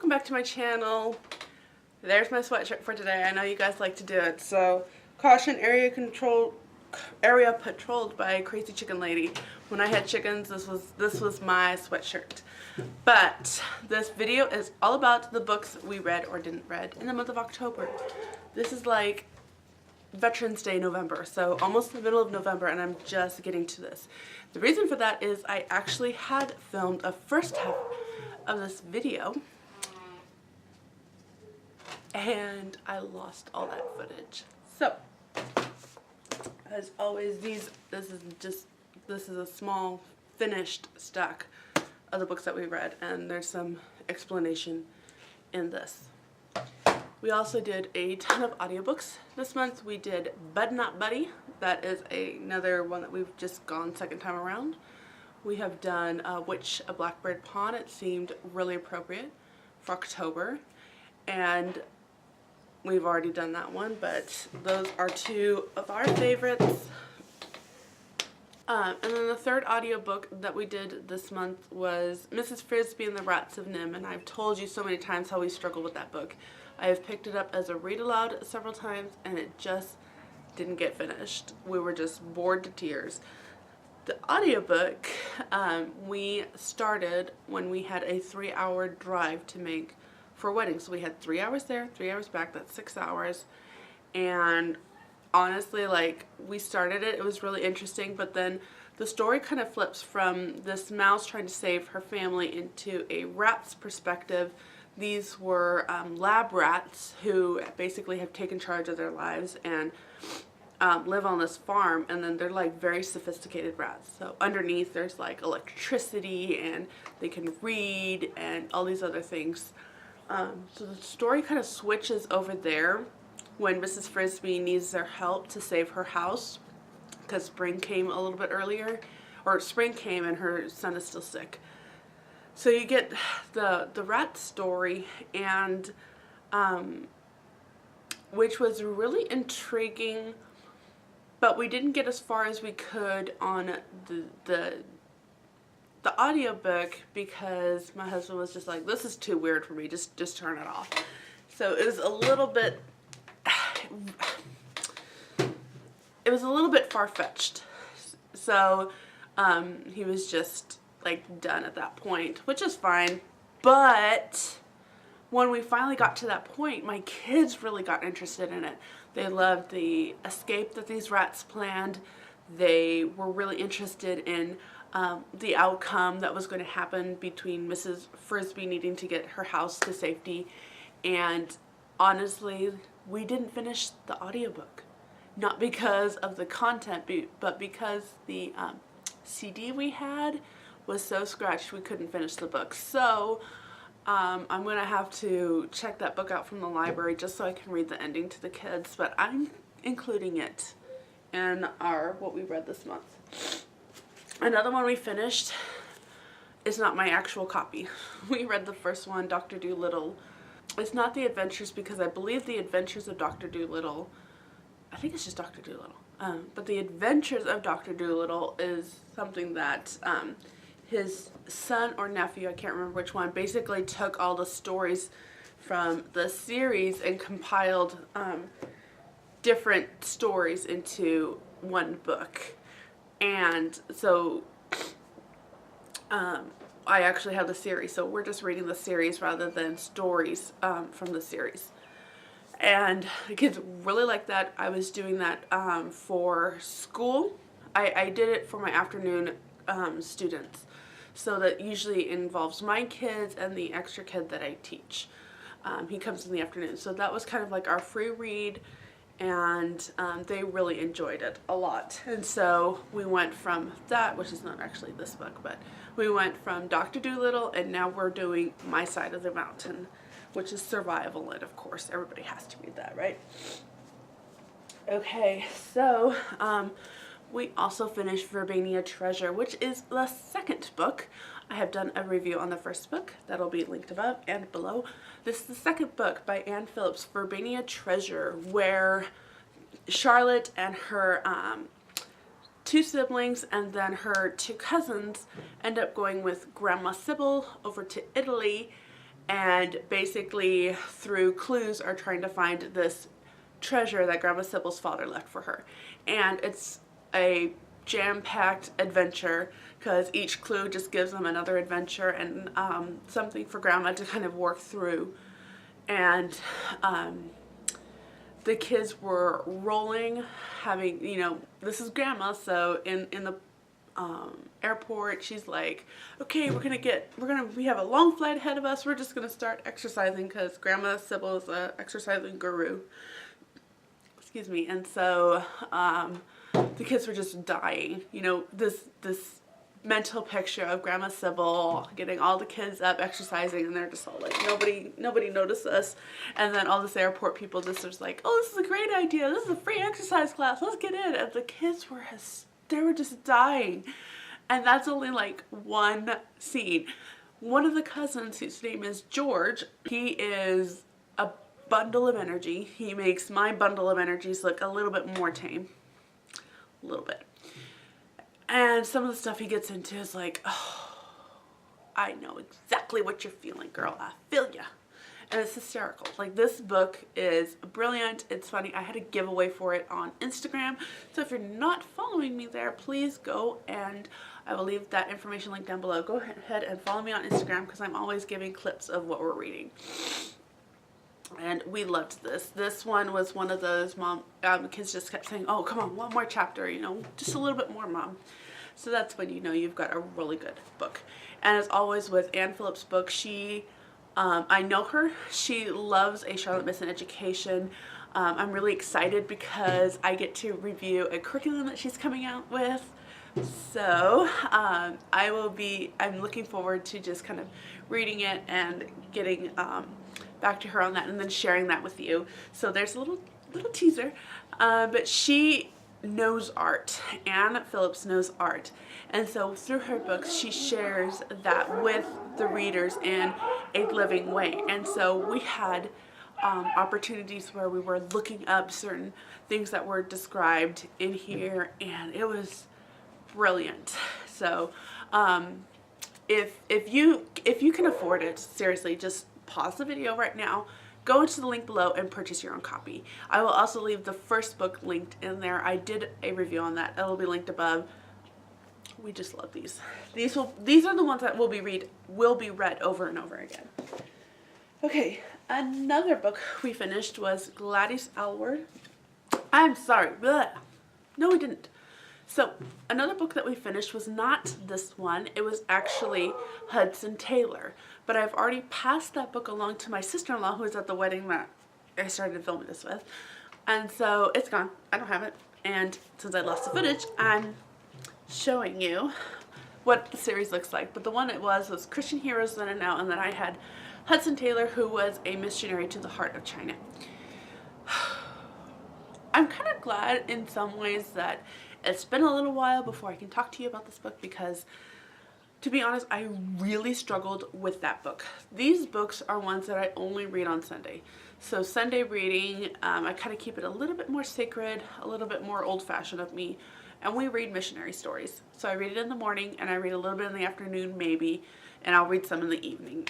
welcome back to my channel. There's my sweatshirt for today. I know you guys like to do it. So, caution, area patrolled by a crazy chicken lady. When I had chickens, this was my sweatshirt. But this video is all about the books we read or didn't read in the month of October. This is like Veterans Day November, so almost the middle of November, and I'm just getting to this. The reason for that is I actually had filmed a first half of this video and I lost all that footage. So as always, this is a small finished stack of the books that we read, and there's some explanation in this. We also did a ton of audiobooks this month. We did Bud Not Buddy. That is another one that we've just gone second time around. We have done Witch a Blackbird Pawn. It seemed really appropriate for October. And we've already done that one, but those are two of our favorites. And then the third audiobook that we did this month was Mrs. Frisby and the Rats of Nimh, and I've told you so many times how we struggle with that book. I have picked it up as a read aloud several times and it just didn't get finished. We were just bored to tears. The audiobook we started when we had a 3-hour drive to make for weddings. So we had 3 hours there, 3 hours back, that's 6 hours. And honestly, like, we started it, it was really interesting, but then the story kind of flips from this mouse trying to save her family into a rat's perspective. These were lab rats who basically have taken charge of their lives and live on this farm, and then they're like very sophisticated rats. So underneath there's like electricity and they can read and all these other things. So the story kind of switches over there when Mrs. Frisby needs their help to save her house because spring came a little bit earlier, or spring came and her son is still sick. So you get the rat story, and which was really intriguing, but we didn't get as far as we could on the audiobook because my husband was just like, this is too weird for me, just turn it off. So it was a little bit far-fetched. So he was just like done at that point, which is fine. But when we finally got to that point, my kids really got interested in it. They loved the escape that these rats planned. They were really interested in the outcome that was going to happen between Mrs. Frisby needing to get her house to safety. And honestly, we didn't finish the audiobook. Not because of the content, but because the CD we had was so scratched we couldn't finish the book. So I'm going to have to check that book out from the library just so I can read the ending to the kids, but I'm including it in what we read this month. Another one we finished is not my actual copy. We read the first one, Dr. Dolittle. It's not the adventures because I believe the adventures of Dr. Dolittle, I think it's just Dr. Dolittle. But the adventures of Dr. Dolittle is something that his son or nephew, I can't remember which one, basically took all the stories from the series and compiled different stories into one book. And so I actually have the series, so we're just reading the series rather than stories from the series. And the kids really like that. I was doing that for school. I did it for my afternoon students. So that usually involves my kids and the extra kid that I teach. He comes in the afternoon. So that was kind of like our free read, and they really enjoyed it a lot. And so we went from that, which is not actually this book, but we went from Dr. Dolittle, and now we're doing My Side of the Mountain, which is survival, and of course everybody has to read that, right? Okay, so we also finished Verbania Treasure, which is the second book. I have done a review on the first book that'll be linked above and below. This is the second book by Anne Phillips, Verbania Treasure, where Charlotte and her two siblings and then her two cousins end up going with Grandma Sybil over to Italy and basically through clues are trying to find this treasure that Grandma Sybil's father left for her. And it's a jam-packed adventure because each clue just gives them another adventure and something for Grandma to kind of work through. And the kids were rolling, having, you know, this is Grandma, so in the airport, she's like, okay, we have a long flight ahead of us, we're just gonna start exercising because Grandma Sybil is a exercising guru. Excuse me. And so the kids were just dying. You know, this mental picture of Grandma Sybil getting all the kids up exercising, and they're just all like, nobody noticed us. And then all this airport people just was like, oh, this is a great idea, this is a free exercise class, let's get in. And the kids were just dying. And that's only like one scene. One of the cousins, whose name is George, he is a bundle of energy. He makes my bundle of energies look a little bit more tame. A little bit. And some of the stuff he gets into is like, oh, I know exactly what you're feeling, girl. I feel ya. And it's hysterical. Like, this book is brilliant. It's funny. I had a giveaway for it on Instagram. So if you're not following me there, please go, and I will leave that information link down below. Go ahead and follow me on Instagram because I'm always giving clips of what we're reading. And we loved this. This one was one of those kids just kept saying, oh, come on, one more chapter, you know, just a little bit more, Mom. So that's when you know you've got a really good book. And as always with Anne Phillips' book, I know her. She loves A Charlotte Mason Education. I'm really excited because I get to review a curriculum that she's coming out with. So I'm looking forward to just kind of reading it and getting back to her on that, and then sharing that with you. So there's a little teaser, but she knows art. Anne Phillips knows art, and so through her books she shares that with the readers in a living way. And so we had opportunities where we were looking up certain things that were described in here, and it was brilliant. So if you can afford it, seriously, just pause the video right now, go into the link below and purchase your own copy. I will also leave the first book linked in there. I did a review on that. It'll be linked above. We just love these. These are the ones that will be read over and over again. Okay, another book we finished was Gladys Aylward. I'm sorry. Bleh. No, we didn't. So another book that we finished was not this one. It was actually Hudson Taylor. But I've already passed that book along to my sister-in-law, who was at the wedding that I started filming this with. And so it's gone. I don't have it. And since I lost the footage, I'm showing you what the series looks like. But the one it was Christian Heroes Then and Now, and then I had Hudson Taylor, who was a missionary to the heart of China. I'm kind of glad in some ways that it's been a little while before I can talk to you about this book, because to be honest, I really struggled with that book. These books are ones that I only read on Sunday. So Sunday reading, I kind of keep it a little bit more sacred, a little bit more old-fashioned of me, and we read missionary stories. So I read it in the morning, and I read a little bit in the afternoon maybe, and I'll read some in the evening.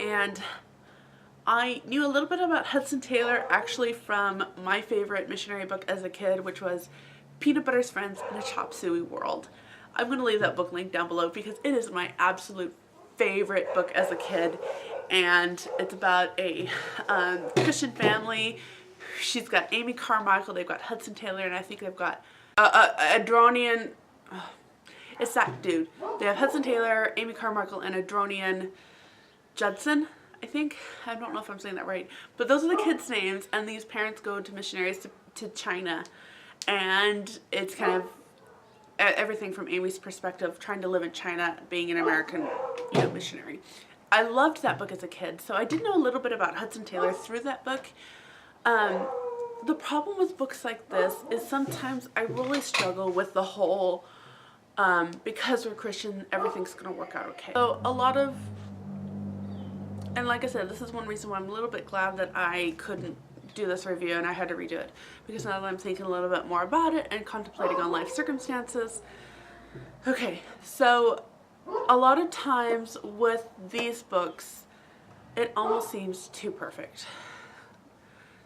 And I knew a little bit about Hudson Taylor actually from my favorite missionary book as a kid, which was Peanut Butter's Friends in a Chop Suey World. I'm going to leave that book link down below because it is my absolute favorite book as a kid, and it's about a Christian family. She's got Amy Carmichael, they've got Hudson Taylor, and I think they've got Adronian. It's that dude. They have Hudson Taylor, Amy Carmichael, and Adronian Judson, I think. I don't know if I'm saying that right, but those are the kids' names, and these parents go to missionaries to China, and it's kind of everything from Amy's perspective, trying to live in China, being an American, missionary. I loved that book as a kid, so I did know a little bit about Hudson Taylor through that book. The problem with books like this is sometimes I really struggle with the whole, because we're Christian, everything's going to work out okay. So a lot of, and like I said, this is one reason why I'm a little bit glad that I couldn't do this review and I had to redo it, because now that I'm thinking a little bit more about it and contemplating on life circumstances. Okay, so a lot of times with these books, it almost seems too perfect.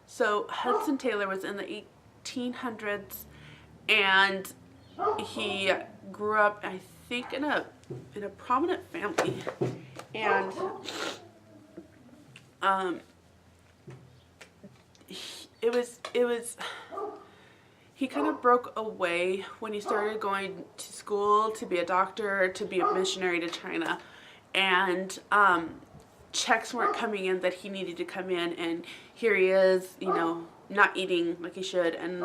So Hudson Taylor was in the 1800s, and he grew up, I think, in a prominent family, and he kind of broke away when he started going to school to be a doctor, to be a missionary to China, and checks weren't coming in that he needed to come in, and here he is, you know, not eating like he should, and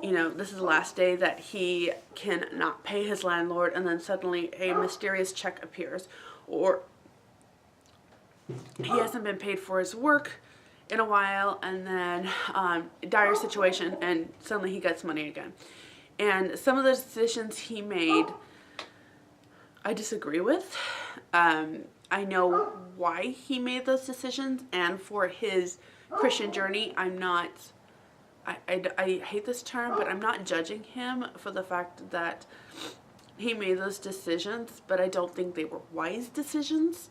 you know, this is the last day that he cannot pay his landlord, and then suddenly a mysterious check appears, or he hasn't been paid for his work in a while, and then dire situation, and suddenly he gets money again. And some of the decisions he made, I disagree with. I know why he made those decisions, and for his Christian journey, I'm not, I hate this term, but I'm not judging him for the fact that he made those decisions, but I don't think they were wise decisions.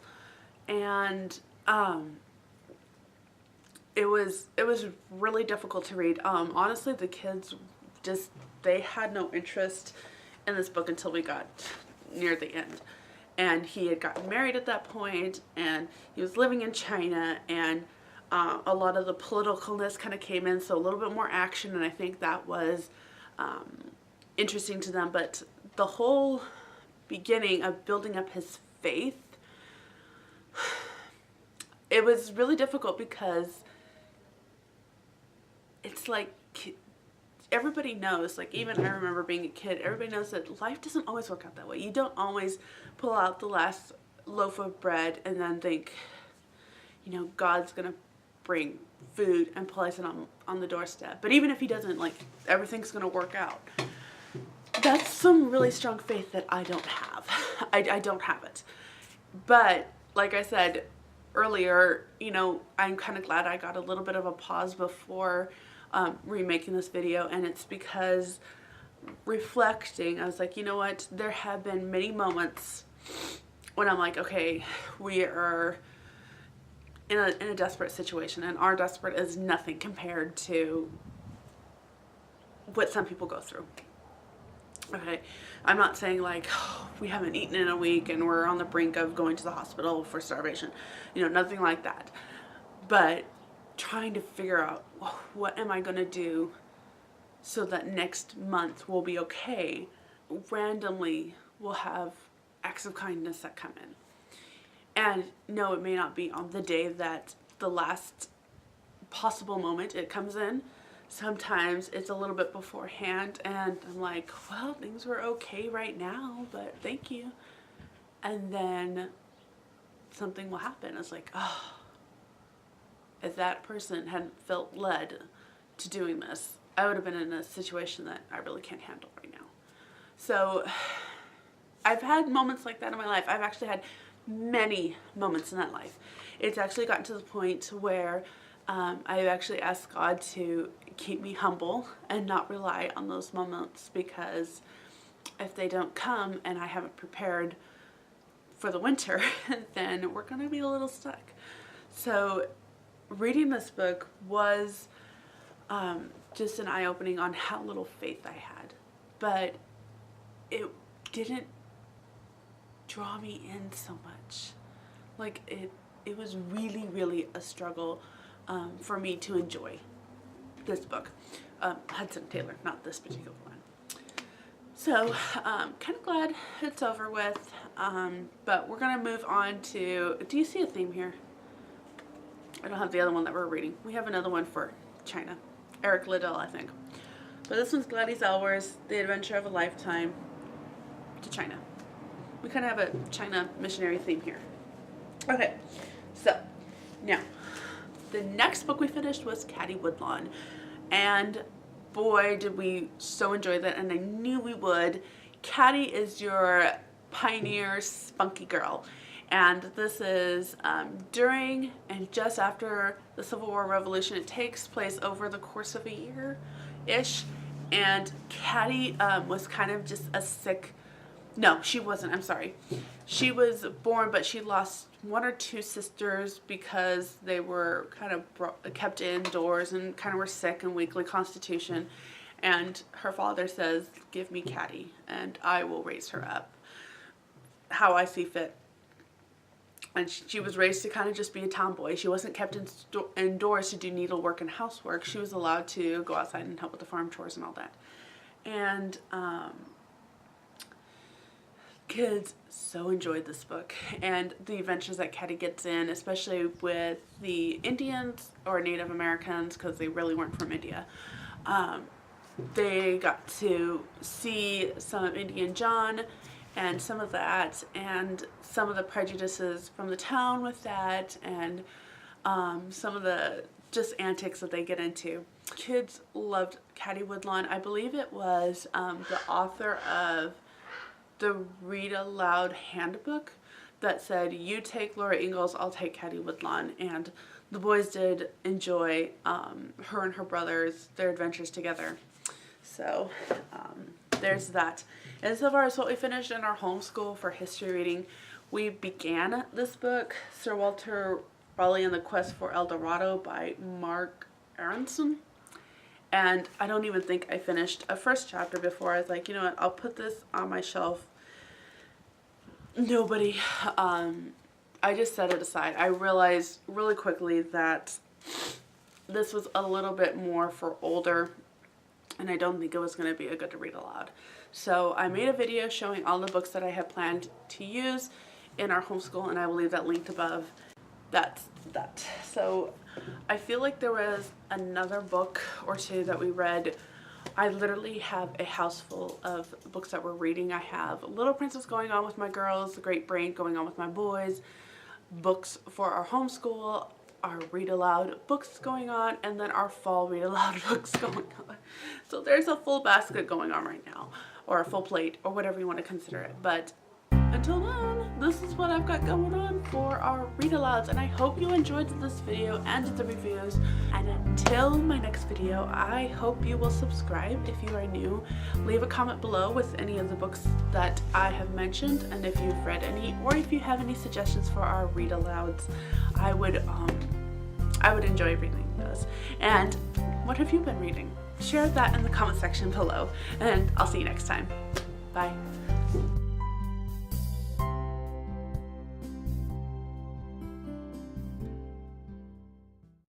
And it was really difficult to read. Honestly, the kids just, they had no interest in this book until we got near the end. And he had gotten married at that point, and he was living in China, and a lot of the politicalness kind of came in, so a little bit more action, and I think that was interesting to them. But the whole beginning of building up his faith, it was really difficult, because it's like everybody knows, like even I remember being a kid, everybody knows that life doesn't always work out that way. You don't always pull out the last loaf of bread and then think, you know, God's gonna bring food and place it on the doorstep. But even if he doesn't, like, everything's gonna work out. That's some really strong faith that I don't have. I don't have it. But like I said earlier, you know, I'm kind of glad I got a little bit of a pause before remaking this video, and it's because reflecting, I was like, you know what, there have been many moments when I'm like, okay, we are in a desperate situation, and our desperate is nothing compared to what some people go through. Okay, I'm not saying like, oh, we haven't eaten in a week and we're on the brink of going to the hospital for starvation, you know, nothing like that, but trying to figure out, well, what am I going to do so that next month will be okay. Randomly we'll have acts of kindness that come in. And no, it may not be on the day that the last possible moment it comes in. Sometimes it's a little bit beforehand, and I'm like, well, things were okay right now, but thank you. And then something will happen. It's like, oh, if that person hadn't felt led to doing this, I would have been in a situation that I really can't handle right now. So I've had moments like that in my life. I've actually had many moments in that life. It's actually gotten to the point where I've actually asked God to keep me humble and not rely on those moments, because if they don't come and I haven't prepared for the winter, then we're going to be a little stuck. So reading this book was just an eye-opening on how little faith I had, but it didn't draw me in so much. Like it was really, really a struggle for me to enjoy this book. Hudson Taylor, not this particular one. So kind of glad it's over with, but we're gonna move on to, do you see a theme here? I don't have the other one that we're reading. We have another one for China. Eric Liddell, I think. But this one's Gladys Aylward's The Adventure of a Lifetime to China. We kind of have a China missionary theme here. Okay, so now the next book we finished was Caddie Woodlawn, and boy did we so enjoy that, and I knew we would. Caddie is your pioneer spunky girl, and this is during and just after the Civil War Revolution. It takes place over the course of a year-ish, and Caddie was kind of just a sick No, she wasn't. I'm sorry. She was born, but she lost one or two sisters because they were kind of kept indoors and kind of were sick and weakly constitution. And her father says, give me Caddie and I will raise her up how I see fit. And she was raised to kind of just be a tomboy. She wasn't kept indoors to do needlework and housework. She was allowed to go outside and help with the farm chores and all that. And kids so enjoyed this book and the adventures that Caddie gets in, especially with the Indians or Native Americans, because they really weren't from India. They got to see some of Indian John and some of that, and some of the prejudices from the town with that, and some of the just antics that they get into. Kids loved Caddie Woodlawn. I believe it was the author of the Read Aloud handbook that said, you take Laura Ingalls, I'll take Caddie Woodlawn. And the boys did enjoy her and her brothers, their adventures together. So there's that. And so far as what we finished in our homeschool for history reading, we began this book, Sir Walter Raleigh and the Quest for El Dorado by Marc Aronson. And I don't even think I finished a first chapter before I was like, you know what, I'll put this on my shelf. Nobody, I just set it aside. I realized really quickly that this was a little bit more for older, and I don't think it was going to be a good to read aloud. So I made a video showing all the books that I had planned to use in our homeschool, and I will leave that linked above. That's that. So I feel like there was another book or two that we read. I literally have a house full of books that we're reading. I have Little Princess going on with my girls, The Great Brain going on with my boys, books for our homeschool, our Read Aloud books going on, and then our fall Read Aloud books going on. So there's a full basket going on right now, or a full plate, or whatever you want to consider it. But until then, this is what I've got going on for our Read Alouds, and I hope you enjoyed this video and the reviews. And until my next video, I hope you will subscribe if you are new. Leave a comment below with any of the books that I have mentioned, and if you've read any, or if you have any suggestions for our Read Alouds, I would enjoy reading those. And what have you been reading? Share that in the comment section below, and I'll see you next time. Bye.